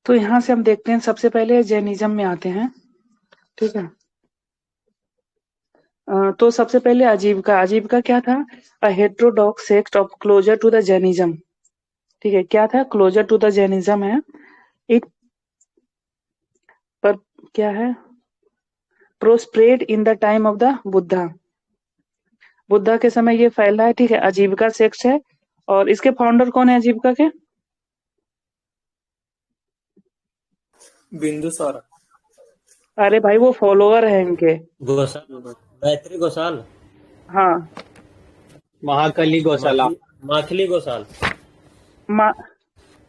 तो यहाँ से हम देखते हैं, सबसे पहले जैनिज्म में आते हैं। ठीक है। तो सबसे पहले आजीविका। आजीविका क्या था? A heterodox sect of closer to the Jainism. ठीक है, क्या था? क्लोजर टू द जैनिज्म है। इट पर क्या है? Prospered in the time of the Buddha. Buddha के समय ये फैला है। ठीक है, आजीविका सेक्ट है। और इसके फाउंडर कौन है आजीविका के? बिंदुसार। अरे भाई, वो फॉलोअर है इनके। गोसाल, गायत्री गोसाल, हाँ। महाकली गौशाला। माखली गोसाल। मा,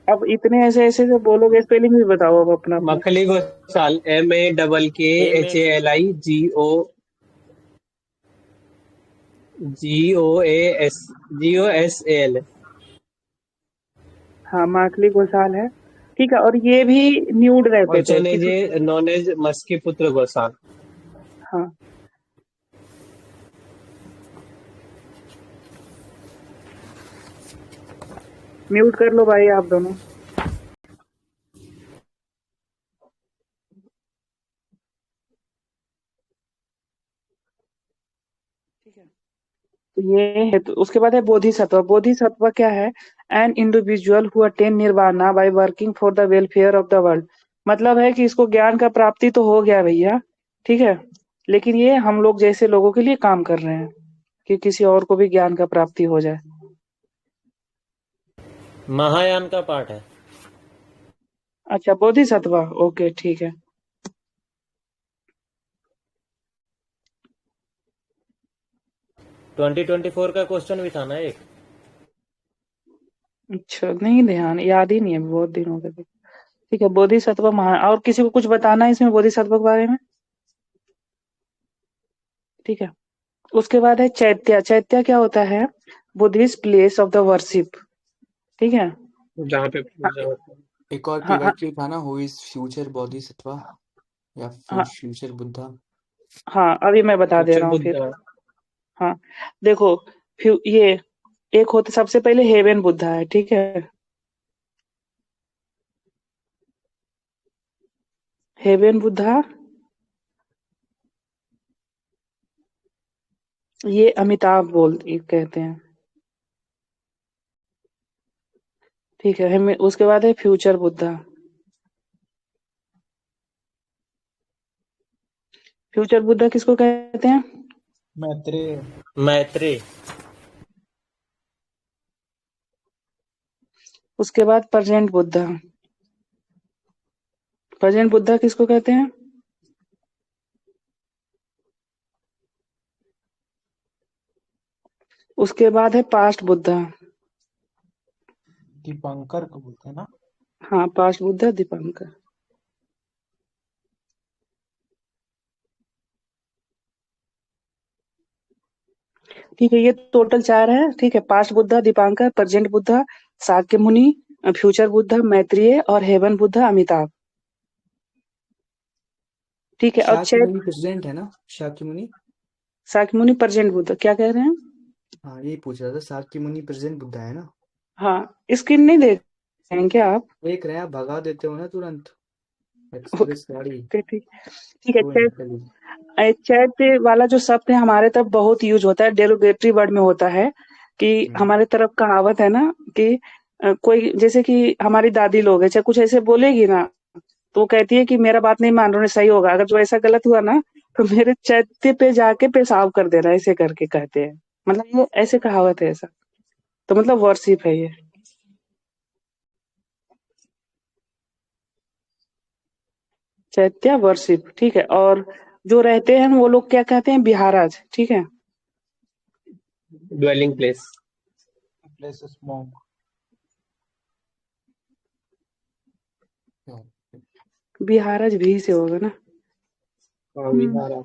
अब इतने ऐसे ऐसे जो बोलोगे, स्पेलिंग भी बताओ अब अपना अपना। Makkhali Gosala, M A MAGOSAL। हाँ, माकली गोसाल है। ठीक है, और ये भी न्यूड रहते ऑल्सो थे किसी। नोन एज मस्की पुत्र गौसाल। हाँ, म्यूट कर लो भाई आप दोनों। ठीक है, तो ये है। तो उसके बाद है बोधिसत्व। बोधिसत्व क्या है? An individual who attain nirvana by working for the welfare of the world. मतलब है कि इसको ज्ञान का प्राप्ति तो हो गया भैया। ठीक है, लेकिन ये हम लोग जैसे लोगों के लिए काम कर रहे हैं कि किसी और को भी ज्ञान का प्राप्ति हो जाए। महायान का पार्ट है। अच्छा, बोधिसत्व। ओके, ठीक है। 2024 का क्वेश्चन भी था ना एक। अच्छा, नहीं ध्यान, याद ही नहीं है, बहुत दिन हो गए। ठीक है, बोधिसत्व महा। और किसी को कुछ बताना है इसमें बोधिसत्व के बारे में? ठीक है। उसके बाद है चैत्य। चैत्य क्या होता है? Buddhist place of the worship. ठीक है। जहाँ पे पूजा होता है। एक और हाँ हाँ पीरियड भी था ना, हु इज फ्यूचर बोधिसत्वा या हाँ फ्यूचर बुद्धा। हाँ, अभी मैं बता दे फ्यूचर रहा हूँ फिर। बुद्धा। हाँ, देखो, ये एक होता, सबसे पहले हेवन बुद्धा है। ठीक है, हेवन बुद्धा, ये अमिताभ कहते हैं। ठीक है, उसके बाद है फ्यूचर बुद्धा। फ्यूचर बुद्धा किसको कहते हैं? मैत्रेय। मैत्री। उसके बाद प्रेजेंट बुद्धा। प्रेजेंट बुद्धा किसको कहते हैं? उसके बाद है पास्ट बुद्धा। दीपंकर को बोलते हैं ना। हाँ, पास्ट बुद्धा दीपंकर। ठीक है, ये टोटल 4 है। ठीक है, पास्ट बुद्धा दीपंकर, प्रेजेंट बुद्धा शाक्य मुनि, फ्यूचर बुद्धा मैत्रेय और हेवन बुद्धा अमिताभ। ठीक है, अब शाक्य मुनि प्रेसिडेंट है ना, शाक्य मुनि। शाक्य मुनि प्रेजेंट बुद्धा क्या कह रहे हैं? हाँ, यही पूछ रहा था, शाक्य मुनि प्रेसिडेंट बुद्धा है ना। हाँ, स्क्रीन नहीं देख रहे हैं क्या आप? देख रहे हैं, आप भगा देते हो ना तुरंत, एक्सप्रेस गाड़ी। ओके, ठीक। ठीक है, तो इंटेलिजेंट। चैट वाला जो शब्द है हमारे तरफ बहुत यूज होता है, डेरोगेटरी वर्ड में होता है। कि हमारे तरफ कहावत है ना कि कोई जैसे कि हमारी दादी लोग है, चाहे कुछ ऐसे बोलेगी ना, तो वो कहती है कि मेरा बात नहीं मान रहे हो, सही होगा, अगर जो ऐसा गलत हुआ ना तो मेरे चैत्य पे जाके पेशाब कर देना, ऐसे करके कहते हैं। मतलब ये ऐसे कहावत है ऐसा। तो मतलब वर्शिप है ये। चैत्य वर्शिप। ठीक है, और जो रहते हैं वो लोग क्या कहते हैं? बिहाराज। ठीक है, dwelling place. Place smoke. Viharas भी से होगा ना। हाँ, हम्म। विहारा।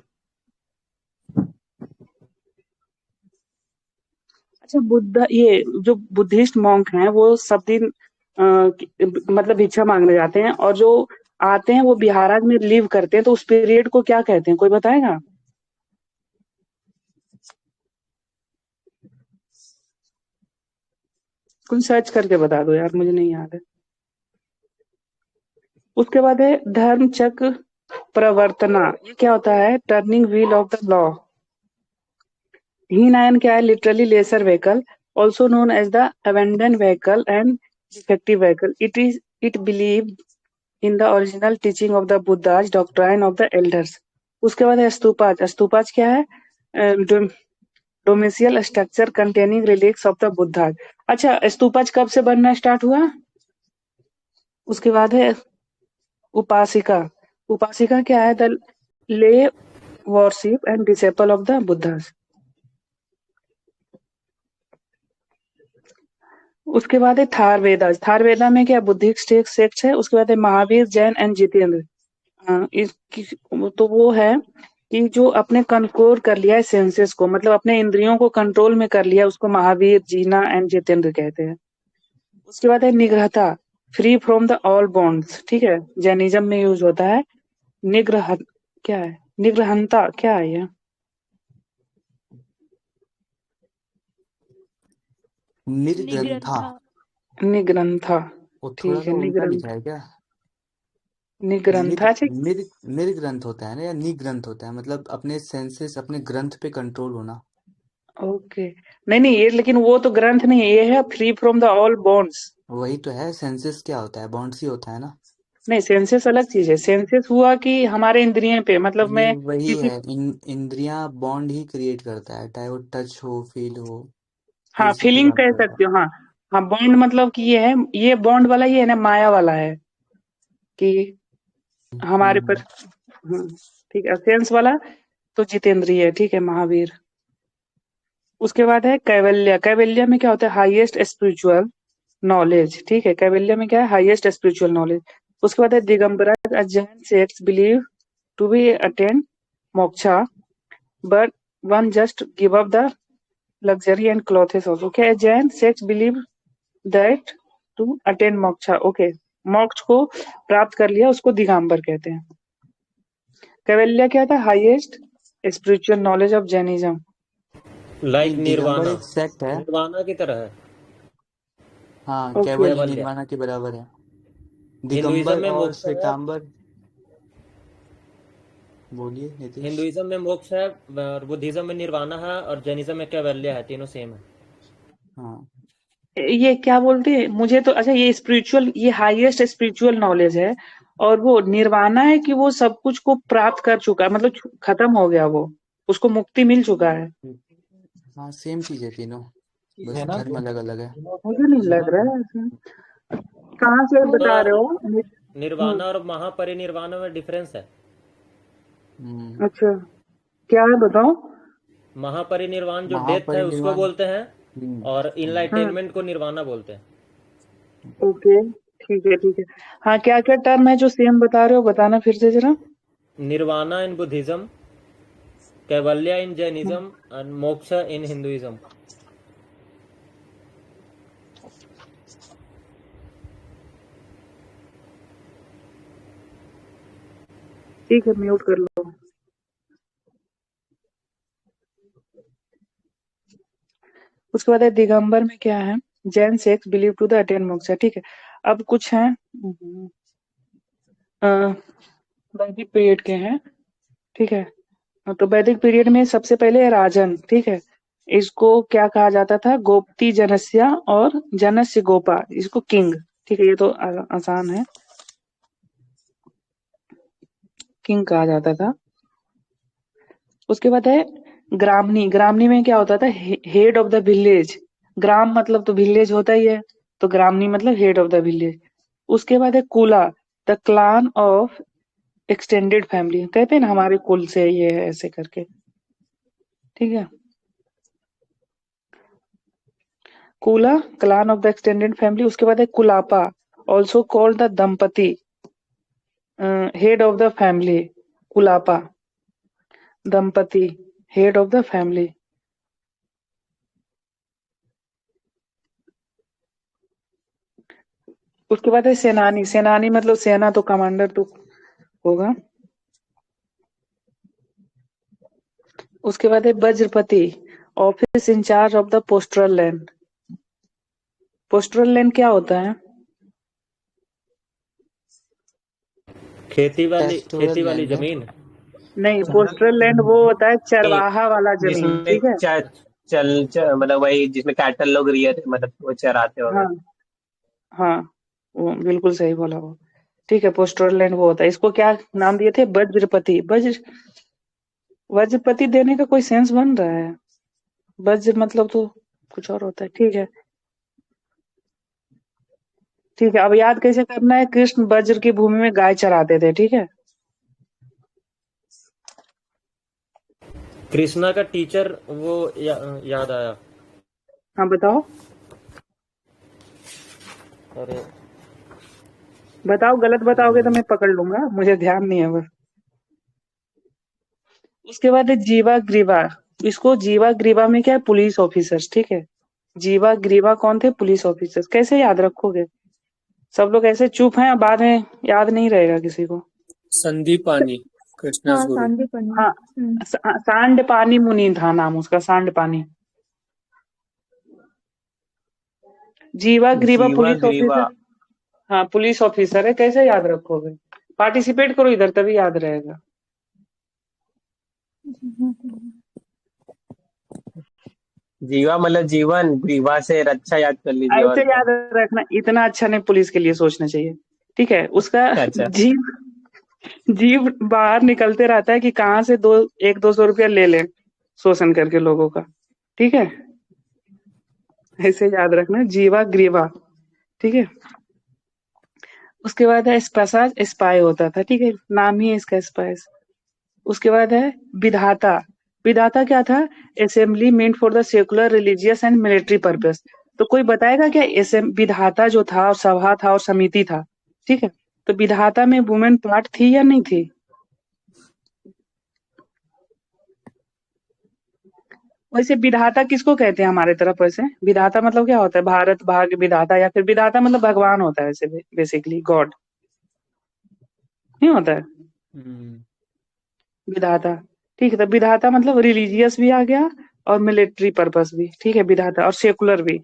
अच्छा, बुद्ध, ये जो बुद्धिस्ट मॉन्क हैं वो सब दिन मतलब भिक्षा मांगने जाते हैं, और जो आते हैं वो बिहाराज में लिव करते हैं, तो उस पीरियड को क्या कहते हैं? कोई बताएगा? कुछ सर्च करके बता दो यार, मुझे नहीं याद है। उसके बाद है धर्म चक्र प्रवर्तना, ये क्या होता है? Turning wheel of the law. हीन क्या है? Literally lesser vehicle, also known as the abandon vehicle and defective vehicle. It believe in the original teaching of the Buddha's doctrine of the elders. उसके बाद है स्तूपाज। स्तूपाज क्या है? Domical structure containing relics of the Buddha's. अच्छा, स्तूपाज कब से बनना स्टार्ट हुआ? उसके बाद है उपासिका। उपासिका क्या है? द ले worship and disciple of the Buddha's. उसके बाद है थार वेदा। थार वेदा में क्या बुद्धिस्ट सेक्ट है। उसके बाद है महावीर, जैन एंड जितेंद्र। तो वो है कि जो अपने कंट्रोल कर लिया है सेंसेस को, मतलब अपने इंद्रियों को कंट्रोल में कर लिया, उसको महावीर, जीना एंड जितेंद्र कहते हैं। उसके बाद है निग्रहता, free from the all bonds. ठीक है, जैनिज्म में यूज होता है। निग्रह क्या है? निग्रहंता क्या है ये? निर्ग्रंथा। निग्रंथा। वो थोड़ा ठीक सा है, उल्टा निग्रंथ। लिखा है क्या? निग्रंथा निर्ग्रंथ होता है ना, या निग्रंथ होता है, मतलब अपने सेंसेस, अपने ग्रंथ पे कंट्रोल होना। ओके। नहीं नहीं, ये लेकिन वो तो ग्रंथ नहीं है, ये है free from the all bonds. वही तो है, सेंसेस क्या होता है? बॉन्ड्स ही होता है ना। नहीं, सेंसेस अलग चीज है। सेंसेस हुआ कि हमारे इंद्रिय पे, मतलब ये मैं वही किसी, है, इंद्रियां बॉन्ड ही क्रिएट करता है, चाहे वो टच हो, फील हो, ये हाँ इसी पे फीलिंग काम कह करता सकते हो। हाँ हाँ, बॉन्ड मतलब कि ये है, ये बॉन्ड वाला ये है ना, माया वाला है कि है। हमारे पर। ठीक है, सेंस वाला तो जितेंद्रिय है। ठीक है, महावीर। उसके बाद है कैवल्य। कैवल्य में क्या होता है? Highest spiritual knowledge. ठीक है, कैवल्य में क्या है? Highest spiritual knowledge. उसके बाद है Digambara. Jain sects believe to be attain moksha, but one just give up the luxury and clothes also. Okay, Jain sects believe that to attain moksha. Okay, मोक्ष को प्राप्त कर लिया उसको दिगंबर कहते हैं। कैवल्य क्या था? Highest spiritual knowledge of Jainism. Like नहीं, दिगंबर निर्वाणा, एक सेक्ट है। निर्वाणा की तरह है। हाँ, ओके, कैवल्य कैवल्य निर्वाणा के बराबर है। हिंदुइज्म दिगंबर में और मोक्ष है। श्वेतांबर। बोलिए नीतीश। हिंदुइज्म में मोक्ष है और बुद्धिज्म में निर्वाणा है और जैनिज्म में कैवल्य है। तीनों सेम है। हाँ, ये क्या बोलते हैं मुझे तो, अच्छा ये स्पिरिचुअल, ये हाईएस्ट स्पिरिचुअल नॉलेज है, और वो निर्वाणा है कि वो सब कुछ को प्राप्त कर चुका है, मतलब खत्म हो गया वो, उसको मुक्ति मिल चुका है। हाँ, सेम चीज है तीनों, बस है ना। धर्म अलग अलग है। मुझे नहीं लग रहा है ऐसा। कहाँ से बता रहे हो? निर्वाणा और महापरिनिर्वाण में डिफरेंस है। अच्छा, क्या है बताओ? महापरिनिर्वाण जो डेथ है उसको महापरिनिर्वाण। बोलते हैं और हाँ, इनलाइटेनमेंट को निर्वाणा बोलते हैं। ओके, ठीक है ठीक है। हाँ, क्या क्या टर्म है जो सेम बता रहे हो, बताना फिर से जरा। Nirvana in Buddhism, Kaivalya in Jainism and मोक्ष इन हिंदुइज्म। ठीक है, म्यूट कर लो। उसके बाद है दिगंबर में क्या है? Jain sects believe to the attain moksha. ठीक है, अब कुछ है वैदिक पीरियड के हैं। ठीक है, तो वैदिक पीरियड में सबसे पहले है राजन। ठीक है, इसको क्या कहा जाता था? गोप्ती जनस्य और जनस्य गोपा, इसको किंग। ठीक है, ये तो आसान है, किंग कहा जाता था। उसके बाद है ग्रामनी। ग्रामनी में क्या होता था? Head of the village. ग्राम मतलब तो विलेज होता ही है, तो ग्रामनी मतलब हेड ऑफ द विलेज। उसके बाद है kula, the clan of extended family. कहते हैं ना हमारे कुल से ये है, ऐसे करके। ठीक है, kula, clan of the extended family. उसके बाद है kulapa, also called the dampati, head of the family. Kulapa, dampati, head of the family. उसके बाद है सेनानी। सेनानी मतलब सेना तो कमांडर तो होगा। उसके बाद है वज्रपति, office incharge of the postal land. Postal land क्या होता है? खेती पेस्टोरल वाली लैंड है। जमीन। नहीं, चरण पोस्टल लैंड वो होता है चरवाहा वाला जमीन, जिसमें ठीक है। मतलब वही जिसमें कैटल लोग रियर मतलब वो चराते हाँ वगैरह। हाँ, वो बिल्कुल सही बोला वो। ठीक है, पोस्टल लैंड वो होता है। इसको क्या नाम दिए थे? वज्रपति। वज्रपति देने का कोई सेंस बन रहा है? वज्र मतलब तो कुछ और होता है। ठीक है ठीक है, अब याद कैसे करना है? कृष्ण वज्र की भूमि में गाय चराते थे, ठीक है। कृष्णा का टीचर वो याद आया। हाँ बताओ अरे बताओ, गलत बताओगे तो मैं पकड़ लूंगा, मुझे ध्यान नहीं है बस। उसके बाद है जीवा ग्रीवा। इसको जीवा ग्रीवा में क्या है? पुलिस ऑफिसर्स, ठीक है। जीवा ग्रीवा कौन थे? Police officers. कैसे याद रखोगे? सब लोग ऐसे चुप हैं, बाद में याद नहीं रहेगा किसी को। संदीपानी कृष्णस हाँ गुरु। सांदीपनी। हाँ, सांडपानी मुनि था नाम उसका, सांडपानी। जीवा ग्रीवा जीवा पुलिस ग्रीवा। ऑफिसर। हाँ, पुलिस ऑफिसर है। कैसे याद रखोगे? पार्टिसिपेट करो इधर, तभी याद रहेगा। जीवा मतलब जीवन, ग्रीवा से रक्षा याद कर लीजिए और ऐसे क्या। याद रखना, इतना अच्छा नहीं पुलिस के लिए सोचना चाहिए। ठीक है, उसका अच्छा। जीव जीव बाहर निकलते रहता है कि कहाँ से 100-200 रुपया ले ले, शोषण करके लोगों का। ठीक है, ऐसे याद रखना, जीवा ग्रीवा। ठीक है, उसके बाद है स्पेसाज, स्पाई होता था, ठीक है, नाम ही है इसका स्पाइस। उसके बाद है विधाता। विधाता क्या था? Assembly meant for the secular, religious and military purpose. तो कोई बताएगा क्या विधाता जो था, और सभा था, और समिति था, ठीक है। तो विधाता में वुमेन पार्ट थी या नहीं थी? वैसे विधाता किसको कहते हैं हमारे तरफ? वैसे विधाता मतलब क्या होता है? भारत भाग्य विधाता, या फिर विधाता मतलब भगवान होता है, वैसे बेसिकली गॉड नहीं होता है हम्म, विधाता। ठीक है, तो विधाता मतलब रिलीजियस भी आ गया, और मिलिट्री पर्पस भी, ठीक है, विधाता, और सेकुलर भी।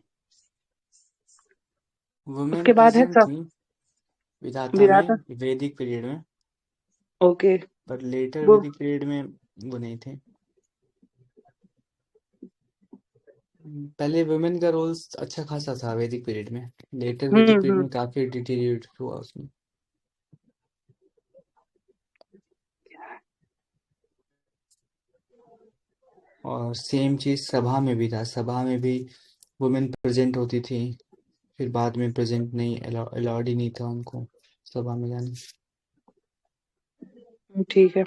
वुमेन उसके बाद है प्रेजेंट सब थी विधाता विधाता। में वैदिक पीरियड में, ओके। पर लेटर वो वैदिक पीरियड में वो नहीं थे। पहले वुमेन का रोल अच्छा खासा था वैदिक पीरियड में, लेटर वैदिक पीरियड हम्म। में काफी डिटीरियरेट हुआ उसमें। और सेम चीज सभा में भी था, सभा में भी वुमेन प्रेजेंट होती थी, फिर बाद में प्रेजेंट नहीं, अलाउड ही नहीं था उनको सभा में जाने। ठीक है,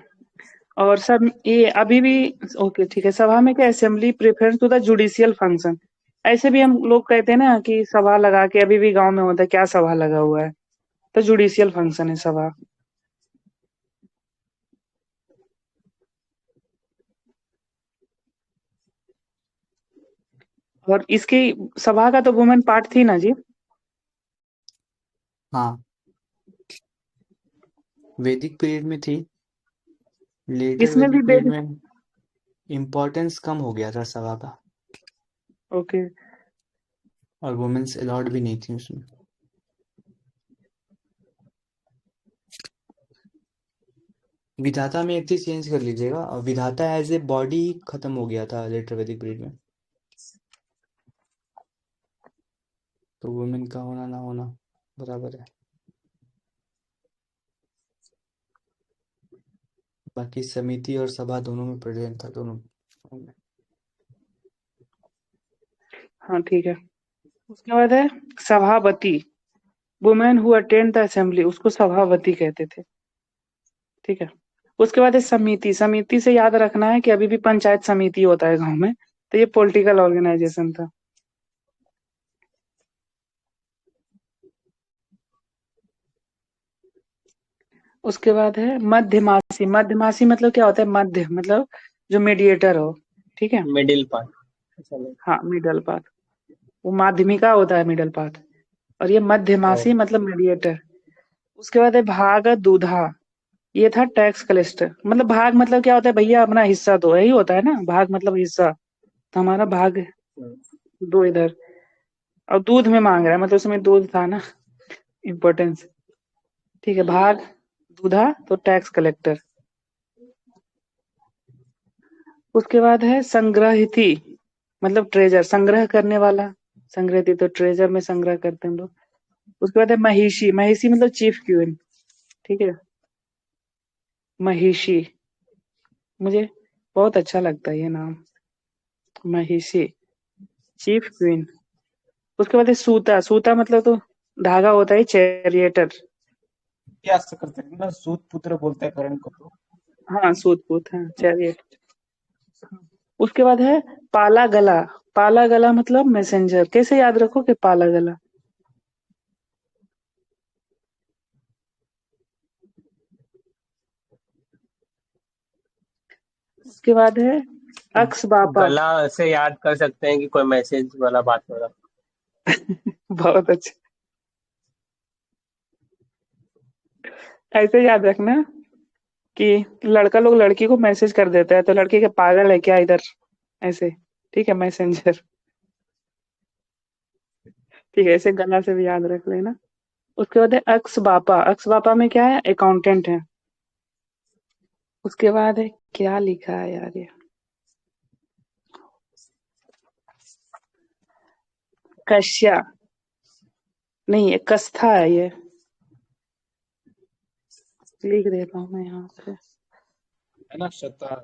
और सब ये अभी भी ओके, ठीक है। सभा में क्या? Assembly preference to the judicial function. ऐसे भी हम लोग कहते हैं ना कि सभा लगा के, अभी भी गांव में होता है, क्या सभा लगा हुआ है? तो जुडिशियल फंक्शन है सभा। और इसकी सभा का तो वुमेन पार्ट थी ना जी? हाँ, वैदिक पीरियड में थी, लेटर इसमें भी वैदिक पीरियड में इम्पोर्टेंस कम हो गया था सभा का, ओके। और वुमेन्स अलाउड भी नहीं थी उसमें। विधाता में एक चीज चेंज कर लीजिएगा, और विधाता एज ए बॉडी खत्म हो गया था लेटर वैदिक पीरियड में, तो वुमेन का होना ना होना बराबर है। बाकी समिति और सभा दोनों में प्रेजेंट था, दोनों में। हाँ ठीक है, उसके बाद है सभापति। Women who attend the assembly, उसको सभापति कहते थे, ठीक है। उसके बाद है समिति। समिति से याद रखना है कि अभी भी पंचायत समिति होता है गांव में, तो ये पॉलिटिकल ऑर्गेनाइजेशन था। उसके बाद है मध्यमासी। मध्यमासी मतलब क्या होता है? मध्य मतलब जो मीडिएटर हो, ठीक है। Middle part. अच्छा नहीं। हाँ, मिडल पाथ। वो माध्यमिका होता है मिडल पाथ, और ये मध्यमासी मतलब मीडिएटर। उसके बाद है भाग दूधा। ये था टैक्स कलेक्टर। मतलब भाग मतलब क्या होता है भैया? अपना हिस्सा दो, यही होता है ना, भाग मतलब हिस्सा। तो हमारा भाग दो इधर। और दूध में मांग रहा है, मतलब उसमें दूध था ना, इम्पोर्टेंस। ठीक है, भाग दूधा तो टैक्स कलेक्टर। उसके बाद है संग्रहिती, मतलब ट्रेजर, संग्रह करने वाला। संग्रहिती तो ट्रेजर में संग्रह करते हैं हम लोग। उसके बाद है महिषी, महिषी मतलब चीफ क्वीन। ठीक है, महिषी, मुझे बहुत अच्छा लगता है ये नाम, महिषी, चीफ क्वीन। उसके बाद है सूता, सूता मतलब तो धागा होता है, चैरिएटर। क्या ऐसा करते हैं ना, सूत पुत्र बोलते हैं करण को तो। हाँ सूतपूत, हाँ चैरिएटर। उसके बाद है पाला गला, पाला गला मतलब मैसेंजर। कैसे याद रखो कि पाला गला? उसके बाद है अक्स बापा। गला से याद कर सकते हैं कि कोई मैसेज वाला बात हो रहा। बहुत अच्छा, ऐसे याद रखना कि लड़का लोग लड़की को मैसेज कर देता है तो लड़की के पागल है क्या इधर, ऐसे। ठीक है, मैसेंजर। ठीक है, ऐसे गला से भी याद रख लेना। उसके बाद है अक्स बापा, अक्स बापा में क्या है? अकाउंटेंट है। उसके बाद है, क्या लिखा है यार ये, कश्या, नहीं ये कस्था है, ये लिख देता हूँ मैं यहाँ पे। है ना, शता।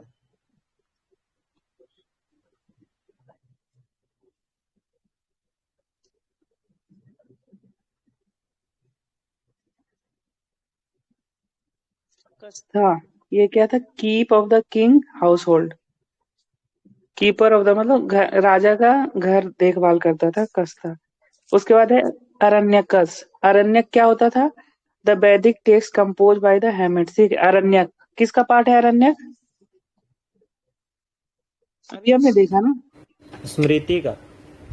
कस्था, ये क्या था? Keep of the king house hold, keeper of the मतलब राजा का घर देखभाल करता था, कस्था। उसके बाद है अरण्यकस, अरण्यक क्या होता था? द वैदिक टेक्स्ट कंपोज बाय द हेमिट। ठीक है, अरण्यक किसका पार्ट है? अरण्यक अभी हमने देखा ना। स्मृति का।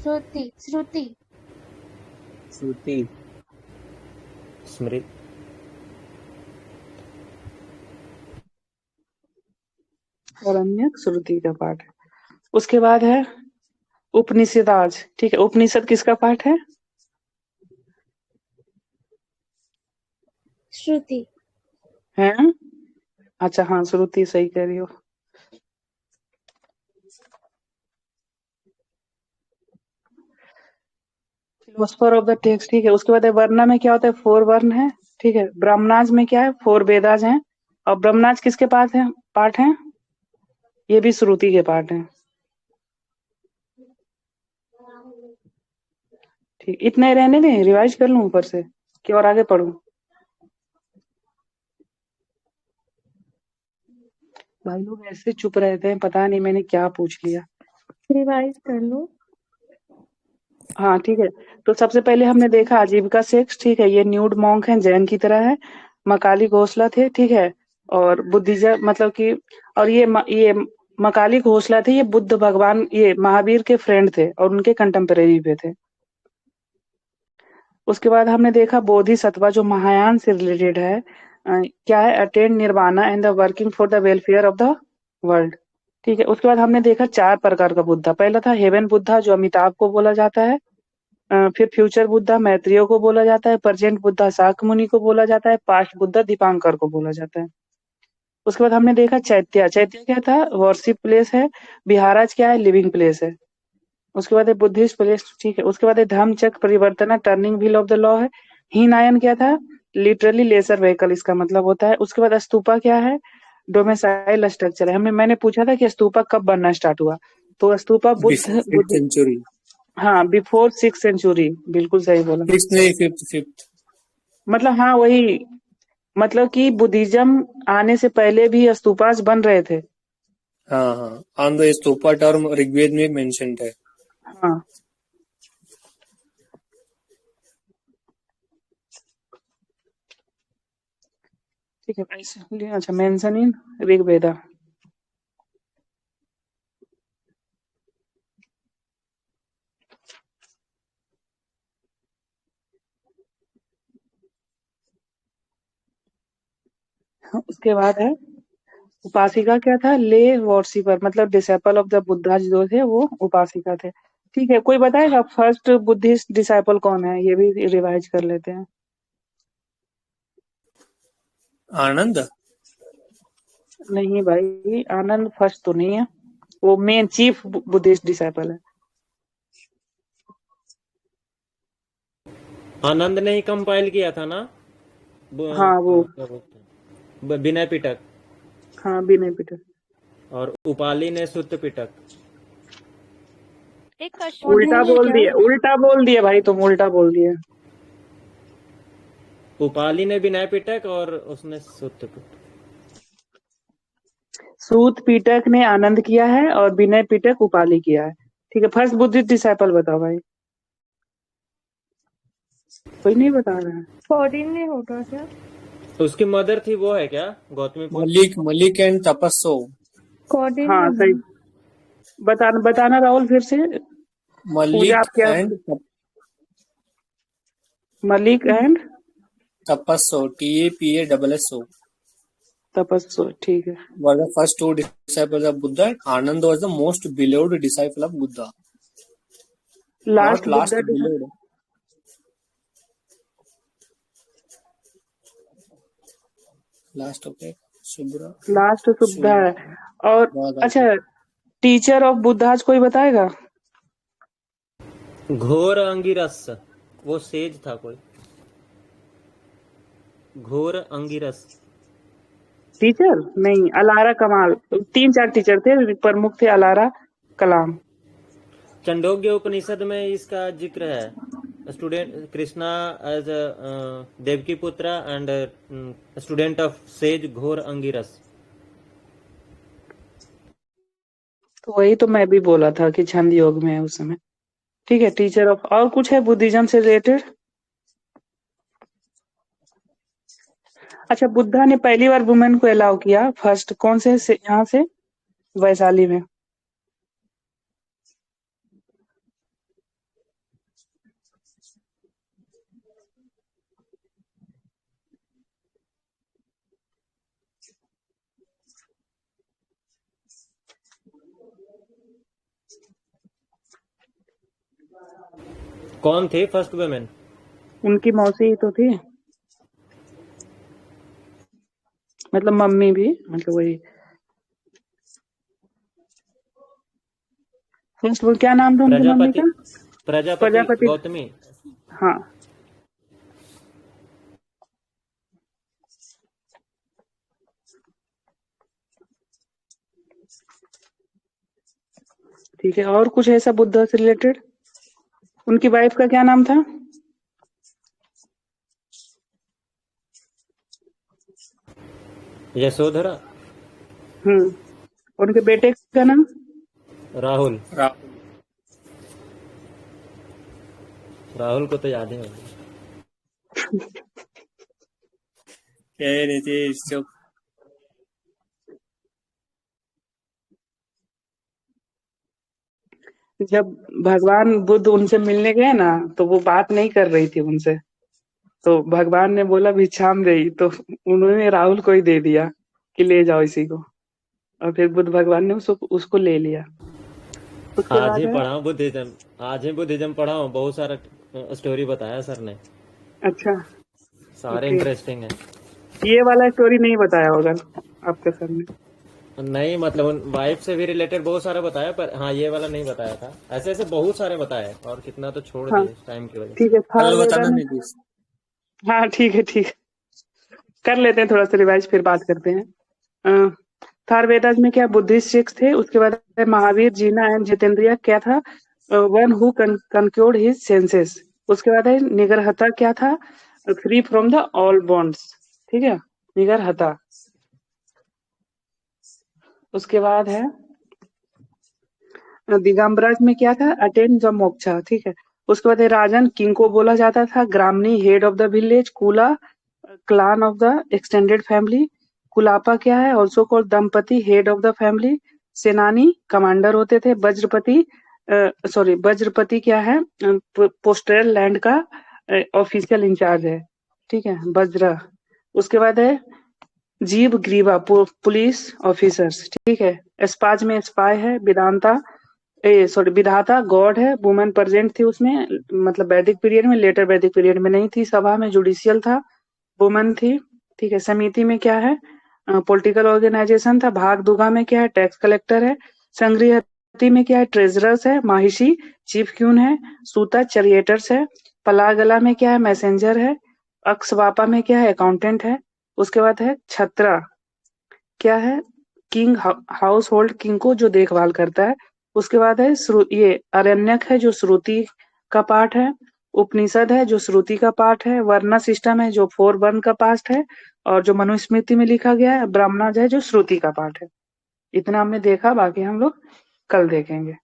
श्रुति श्रुति श्रुति। स्मृति। अरण्यक श्रुति का पार्ट है। उसके बाद है उपनिषदाज। ठीक है, उपनिषद किसका पार्ट है? श्रुति हैं? अच्छा हाँ, श्रुति सही कह रही हो। Philosopher of the text. ठीक है, उसके बाद है वर्णा में क्या होता है? 4 वर्ण है। ठीक है, ब्रह्मनाज में क्या है? 4 वेदाज हैं। और ब्रह्मनाज किसके पास है? पार्ट है? ये भी श्रुति के पार्ट है। ठीक, इतना ही रहने दें, रिवाइज कर लूं ऊपर से कि और आगे पढ़ूं? भाई लोग ऐसे चुप रहते हैं, पता नहीं मैंने क्या पूछ लिया। रिवाइज कर लो। हाँ ठीक है, तो सबसे पहले हमने देखा आजीविका सेक्स। ठीक है, ये न्यूड मॉन्क है, जैन की तरह है। मकाली घोषला थे। ठीक है, और बुद्धिज्म मतलब कि, और ये मकाली घोषला थे, ये बुद्ध भगवान, ये महावीर के फ्रेंड थे और उनके कंटेम्परेरी पे थे। उसके बाद हमने देखा बोधिसत्वा जो महायान से रिलेटेड है। क्या है? Attain nirvana and the working for the welfare of the world. ठीक है, उसके बाद हमने देखा 4 प्रकार का बुद्धा। पहला था हेवन बुद्धा जो अमिताभ को बोला जाता है। फिर फ्यूचर बुद्धा मैत्रेय को बोला जाता है। प्रेजेंट बुद्धा शाक्य मुनि को बोला जाता है। पास्ट बुद्धा दीपांकर को बोला जाता है। उसके बाद हमने देखा चैत्य, चैत्य क्या था? वर्शिप प्लेस है। बिहाराज क्या है? लिविंग प्लेस है। उसके बाद है बुद्धिस्ट प्लेस। ठीक है, उसके बाद है धम्म चक्र परिवर्तन, turning wheel of the law है। हीनायन क्या था? लिटरली लेसर व्हीकल इसका मतलब होता है। उसके बाद स्तूपा क्या है? डोमेसाइल स्ट्रक्चर है। मैंने पूछा था कि स्तूपा कब बनना स्टार्ट हुआ, तो stupa before Buddha 5th century. हाँ बिफोर 6th सेंचुरी, बिल्कुल सही बोला। 6th नहीं, 5th। मतलब हाँ वही, मतलब कि बुद्धिज्म आने से पहले भी स्तूपास बन रहे थे। हाँ हाँ, on the stupa term Rigveda में मेंशन्ड है। हाँ ठीक है, इसलिए अच्छा मेंशन इन ऋग्वेदा। उसके बाद है उपासिका क्या था? ले वर्शिपर, मतलब डिसाइपल ऑफ द बुद्धा जो थे वो उपासिका थे। ठीक है, कोई बताएगा फर्स्ट बुद्धिस्ट डिसाइपल कौन है? ये भी रिवाइज कर लेते हैं। आनंद। नहीं भाई, आनंद फर्स्ट तो नहीं है, वो मेन चीफ बुद्धिस्ट डिसाइपल है। आनंद ने ही कंपाइल किया था ना? हाँ वो, क्या बोलते हैं, विनय पिटक। हाँ विनय पिटक। और उपाली ने सुत्त पिटक। एक क्वेश्चन उल्टा है बोल क्या? दिए, उल्टा बोल दिए भाई, तुम उल्टा बोल दिए। उपाली ने विनय पिटक और उसने सुत्त पिटक। सूत पिटक ने आनंद किया है और विनय पिटक उपाली किया है। ठीक है, फर्स्ट बुद्धिस्ट डिसाइपल बताओ भाई। कोई नहीं बता रहा है। फॉरेन में होगा क्या? उसकी मदर थी, वो है क्या गौतमी पुत्र? मलिक एंड तपस्सो। कॉर्डिन हाँ में सही। है। बताना राहुल फिर से। पूजा मलिक आप क्या? एंड मलिक एंड तपस्सो, TAPASSO तपस्सो, ठीक है। were the first two disciples of Buddha. Ananda was the most beloved disciple of Buddha. Last Not last, Buddha, beloved. Last, okay. Subra. Last Subuddha है। और बहुत अच्छा, टीचर ऑफ बुद्धाज कोई बताएगा? घोर अंगिरस, वो सेज था कोई। घोर अंगिरस। टीचर नहीं, अलारा कमाल। 3-4 टीचर थे, प्रमुख थे अलारा, कलाम। चंडोग्य उपनिषद में इसका जिक्र है। स्टूडेंट कृष्णा एज देवकी पुत्र एंड स्टूडेंट ऑफ सेज घोर अंगिरस। तो वही तो मैं भी बोला था कि छंद योग में है उस समय। ठीक है, टीचर ऑफ। और कुछ है बुद्धिज्म से रिलेटेड? अच्छा, बुद्धा ने पहली बार वुमेन को अलाउ किया फर्स्ट कौन से यहाँ से? वैशाली में। कौन थे फर्स्ट वुमेन? उनकी मौसी ही तो थी, मतलब मम्मी भी, मतलब वही। फर्स्ट वो क्या नाम था उनकी मम्मी प्रजापति, का? प्रजापति प्रजापति। गौतमी। हाँ। ठीक है, और कुछ ऐसा बुद्धा से रिलेटेड? उनकी वाइफ का क्या नाम था? यशोधरा। उनके बेटे का नाम? राहुल। राहुल। राहुल को तो याद है। नीतीश चुप। जब भगवान बुद्ध उनसे मिलने गए ना, तो वो बात नहीं कर रही थी उनसे, तो भगवान ने बोला भिक्षाम देही, तो उन्होंने राहुल को ही दे दिया कि ले जाओ इसी को, और फिर बुद्ध भगवान ने उसको ले लिया। उसके आज बाद ही है, पढ़ा हूँ बुद्धिज्म, आज ही बुद्धिज्म पढ़ा हूँ, बहुत सारा स्टोरी बताया सर ने, अच्छा सारे ओके। इंटरेस्टिंग है। ये वाला स्टोरी नहीं बताया होगा आपके सर ने? नहीं मतलब वाइफ से भी रिलेटेड बहुत सारा बताया, पर हाँ ये वाला नहीं बताया था। ऐसे ऐसे बहुत सारे बताए और कितना तो छोड़ हाँ दिए टाइम की वजह से। ठीक है। कल बताना नीतीश। हाँ ठीक है, ठीक है, कर लेते हैं थोड़ा सा रिवाइज, फिर बात करते हैं। थार वेदास में क्या बुद्धिस्ट सिक्स थे? उसके बाद है महावीर, जीना एंड जितेंद्रिया क्या था? One who conquered his senses. उसके बाद है निगरहता क्या था? Free from the all bonds. ठीक है, निगरहता। उसके बाद है दिगंबराज में क्या था? Attain the moksha. ठीक है। उसके बाद है राजन, किंग को बोला जाता था। ग्रामनी, हेड ऑफ द विलेज। कूला, clan of the extended family. कुलापा क्या है? ऑल्सो कॉल्ड दंपति, हेड ऑफ द फैमिली। सेनानी, कमांडर होते थे। वज्रपति, वज्रपति क्या है? पोस्टल लैंड का ऑफिशियल इंचार्ज है। ठीक है, वज्र। उसके बाद है जीव ग्रीवा, पुलिस ऑफिसर्स। ठीक है। एस्पाज में स्पाई है। विदांता विधाता गॉड है। वुमेन प्रेजेंट थी उसमें, मतलब वैदिक पीरियड में, लेटर वैदिक पीरियड में नहीं थी। सभा में जुडिशियल था, वुमेन थी। ठीक है। समिति में क्या है? पॉलिटिकल ऑर्गेनाइजेशन था। भाग दुगा में क्या है? टैक्स कलेक्टर है। संग्रहति में क्या है? ट्रेजरर्स है। माहिशी चीफ क्यून है। सूता चरिएटर्स है। पलागला में क्या है? मैसेंजर है। अक्सवापा में क्या है? अकाउंटेंट है। उसके बाद है छत्रा, क्या है? किंग हाउस होल्ड किंग को जो देखभाल करता है। उसके बाद है ये अरण्यक है जो श्रुति का पाठ है। उपनिषद है जो श्रुति का पाठ है। वर्णा सिस्टम है जो 4 वर्ण का पाठ है। और जो मनुस्मृति में लिखा गया है ब्राह्मणाज है जो श्रुति का पाठ है। इतना हमने देखा, बाकी हम लोग कल देखेंगे।